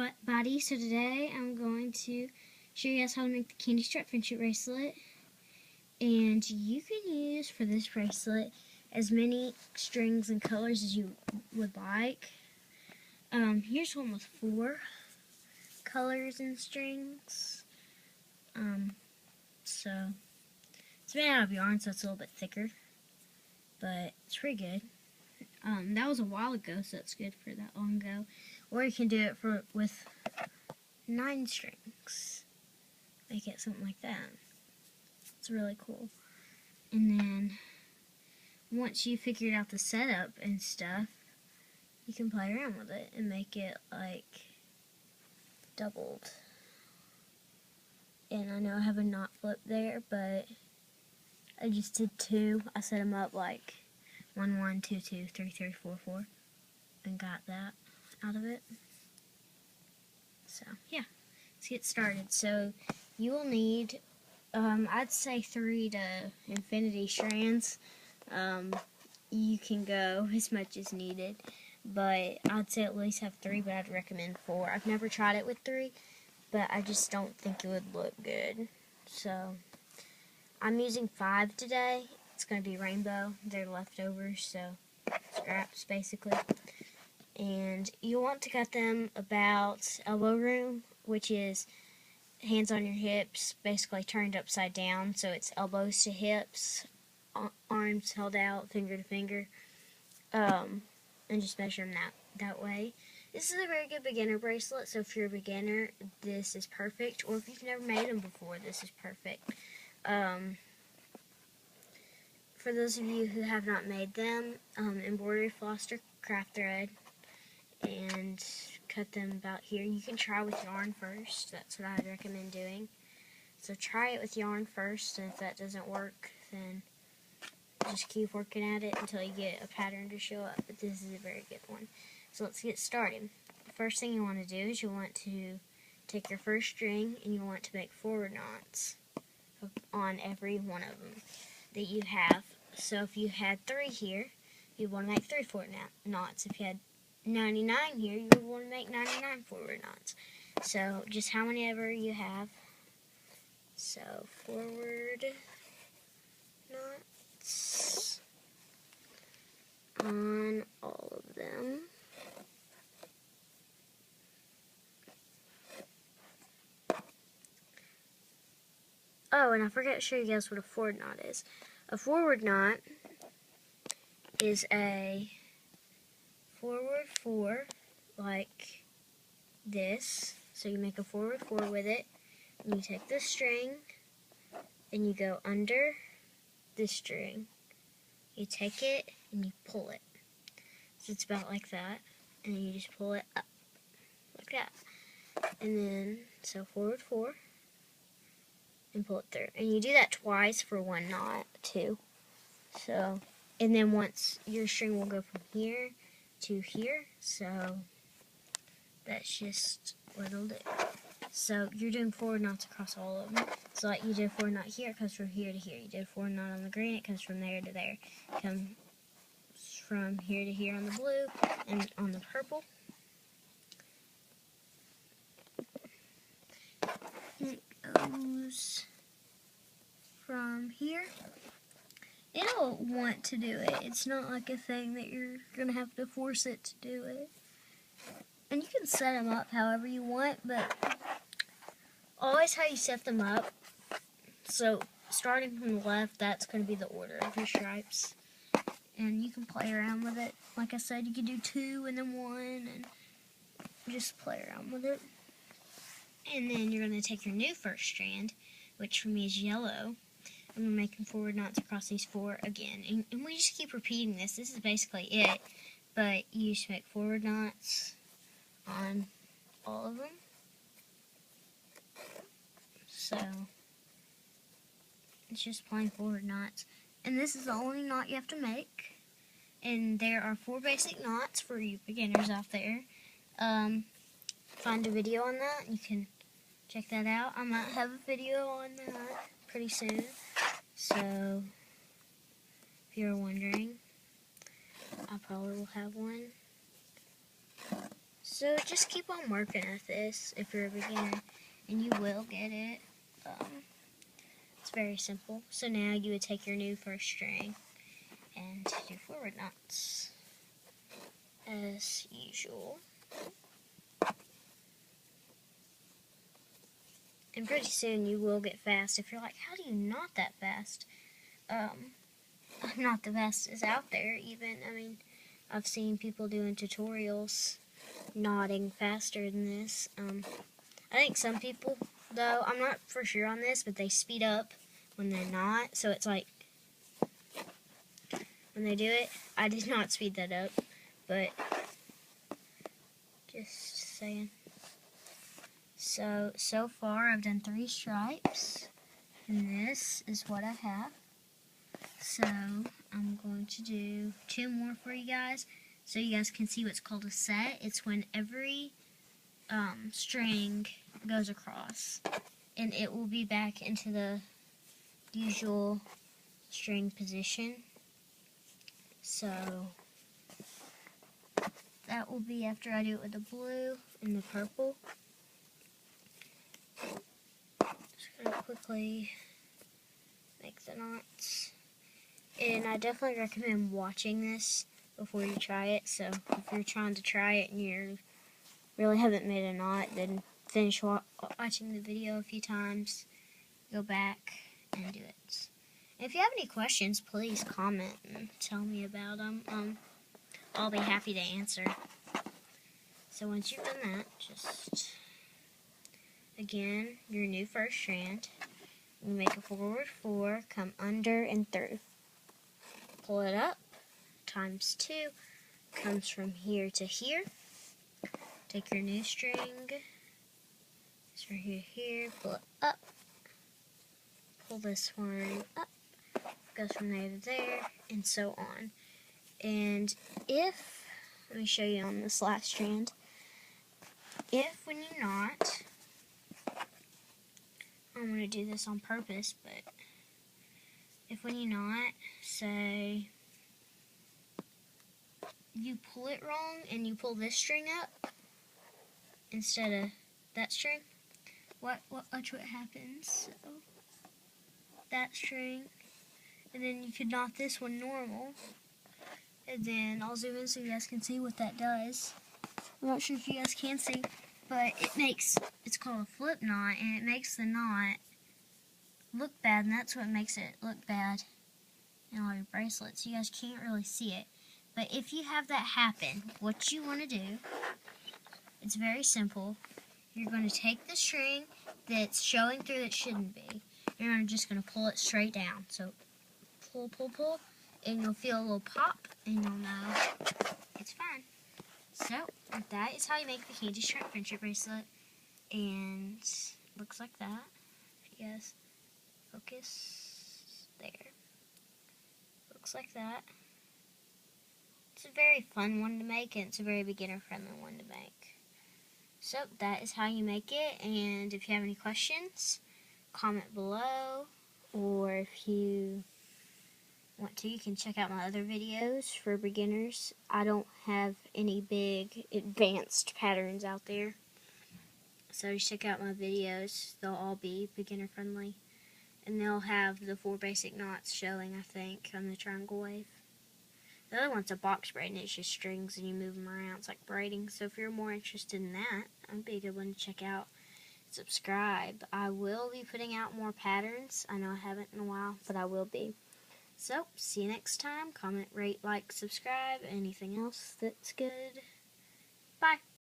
everybody, so today I'm going to show you guys how to make the candy strap friendship bracelet. And you can use for this bracelet as many strings and colors as you would like. Here's one with 4 colors and strings. So it's made out of yarn, so it's a little bit thicker, but it's pretty good. That was a while ago, so it's good for that long ago. Or you can do it with 9 strings. Make it something like that. It's really cool. And then once you figured out the setup and stuff, you can play around with it and make it like doubled. And I know I have a knot flip there, but I just did 2. I set them up like 1, 1, 2, 2, 3, 3, 4, 4, and got that out of it. So yeah, let's get started. So you will need, I'd say 3 to infinity strands. You can go as much as needed, but I'd say at least have 3, but I'd recommend 4. I've never tried it with 3, but I just don't think it would look good. So I'm using 5 today. It's going to be rainbow. They're leftovers, so scraps basically. And you want to cut them about elbow room, which is hands on your hips, basically turned upside down, so it's elbows to hips, arms held out, finger to finger, and just measure them that way. This is a very good beginner bracelet, so if you're a beginner, this is perfect, or if you've never made them before, this is perfect. For those of you who have not made them, embroidery floss or craft thread, and cut them about here. You can try with yarn first. That's what I'd recommend doing. So try it with yarn first, and if that doesn't work, then just keep working at it until you get a pattern to show up. But this is a very good one. So let's get started. The first thing you want to do is you want to take your first string and you want to make forward knots on every one of them that you have. So if you had 3 here, you want to make 3 forward knots. If you had 99 here, you would want to make 99 forward knots. So just how many ever you have. So forward knots on all of them. Oh, and I forgot to show you guys what a forward knot is. A forward knot is a forward 4, like this. So you make a forward 4 with it, and you take this string, and you go under this string. You take it, and you pull it. So it's about like that, and you just pull it up, like that. And then, so forward 4, and pull it through. And you do that twice for 1 knot, too. So, and then once, your string will go from here to here, so that's just what it'll do. So you're doing forward knots across all of them. So like you did a forward knot here, it comes from here to here. You did a forward knot on the green, it comes from there to there. It comes from here to here on the blue, and on the purple. It goes from here. It'll want to do it. It's not like a thing that you're going to have to force it to do it. And you can set them up however you want, but always how you set them up. So starting from the left, that's going to be the order of your stripes. And you can play around with it. Like I said, you can do 2 and then 1 and just play around with it. And then you're going to take your new first strand, which for me is yellow. And we're making forward knots across these 4 again. And we just keep repeating this. This is basically it. But you just make forward knots on all of them. So it's just plain forward knots. And this is the only knot you have to make. And there are 4 basic knots for you beginners out there. Find a video on that. You can check that out. I might have a video on that pretty soon. So if you're wondering, I probably will have one. So just keep on working at this if you're a beginner, and you will get it. It's very simple. So now you would take your new first string and do forward knots as usual. And pretty soon you will get fast. If you're like, how do you knot that fast? I'm not the fastest out there even. I mean, I've seen people doing tutorials knotting faster than this. I think some people, though, I'm not for sure on this, but they speed up when they're not. So it's like, when they do it, I did not speed that up, but just saying. So far I've done 3 stripes, and this is what I have. So I'm going to do 2 more for you guys, so you guys can see what's called a set. It's when every string goes across, and it will be back into the usual string position. So that will be after I do it with the blue and the purple. Just gonna quickly make the knots. And I definitely recommend watching this before you try it. So if you're trying to try it and you really haven't made a knot, then finish watching the video a few times, go back and do it. And if you have any questions, please comment and tell me about them. I'll be happy to answer. So once you've done that, just, again, your new first strand, you make a forward 4, come under and through. Pull it up, times 2, comes from here to here. Take your new string, it's from here to here, pull it up, pull this one up, goes from there to there, and so on. And if, let me show you on this last strand, if when you knot, I'm going to do this on purpose, but if when you knot, say, you pull it wrong and you pull this string up instead of that string, watch what happens. So, that string, and then you could knot this one normal, and then I'll zoom in so you guys can see what that does. I'm not sure if you guys can see, but it's called a flip knot, and it makes the knot look bad, and that's what makes it look bad in all your bracelets. You guys can't really see it, but if you have that happen, what you want to do, it's very simple. You're going to take the string that's showing through that shouldn't be. You're just going to pull it straight down. So pull, pull, pull, and you'll feel a little pop, and you'll know it's fine. So that is how you make the candy stripe friendship bracelet, and looks like that. If you guys focus there, looks like that. It's a very fun one to make, and it's a very beginner-friendly one to make. So that is how you make it, and if you have any questions, comment below, or if you want to, you can check out my other videos for beginners. I don't have any big advanced patterns out there, so just check out my videos. They'll all be beginner-friendly, and they'll have the 4 basic knots showing, I think, on the triangle wave. The other one's a box braid, and it's just strings and you move them around. It's like braiding. So if you're more interested in that, that would be a good one to check out. Subscribe. I will be putting out more patterns. I know I haven't in a while, but I will be. So, see you next time. Comment, rate, like, subscribe, anything else that's good. Bye.